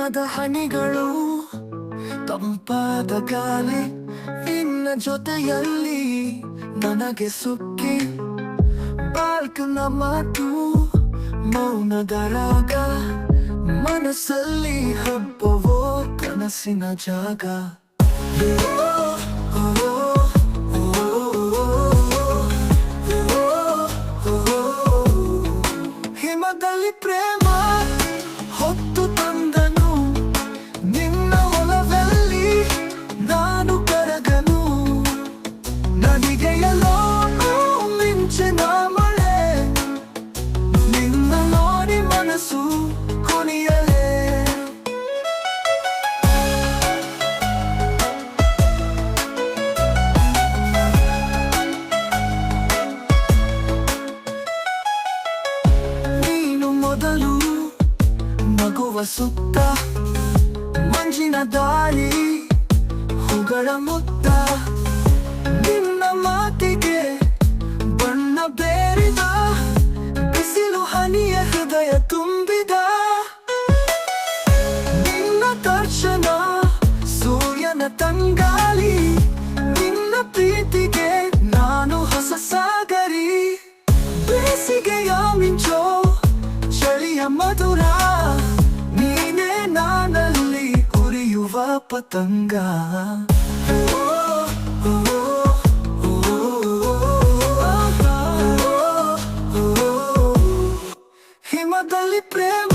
ಹಿಮದ ಹನಿಗಳು ತಂಪಾದ ಗಾಳಿ ನಿನ್ನ ಜೊತೆಯಲ್ಲಿ ನನಗೆ ಸುಕ್ಕಿ ಬಾಲ್ಕನ ಮಾತು ಮೌನದ ರಾಗ ಮನಸ್ಸಲ್ಲಿ ಹಬ್ಬವೋ ಕನಸಿನ ಜಾಗ ಹಿಮದಲ್ಲಿ ಪ್ರೇಮ ಹೊತ್ತು ತಂದನು ನಿನ್ನ ಒಲವಲ್ಲಿ ನಾನು ಕರಗನು ನನಗೆ ಎಲ್ಲೋ ಮಿಂಚಿನ ಮಳೆ ನಿನ್ನ ನೋಡಿ ಮನಸ್ಸು ಕುಣಿಯಲೇ ಮೊದಲು ನಗುವ ಸುತ್ತ ಮಂಜಿನ ದಾರಿ ಹೂಗಳ ಮುತ್ತ ನಿನ್ನ ಮಾತಿಗೆ ಬಣ್ಣ ಬೇರಿದ ಬಿಸಿಲು ಹನಿಯ ಹೃದಯ ತುಂಬಿದ ನಿನ್ನ ದರ್ಶನ ಸೂರ್ಯನ ತಂಗಾಳಿ ನಿನ್ನ ಪ್ರೀತಿಗೆ ನಾನು ಹೊಸ ಸಾಗರಿ ಬೇಸಿಗೆಯ ಮಿಂಚೋ ಚಳಿಯ ಮಧುರ ನೀನೇ ನಾನಲ್ಲಿ ಉರಿಯುವ ಪತಂಗ ಹಿಮದಲ್ಲಿ ಪ್ರೇಮ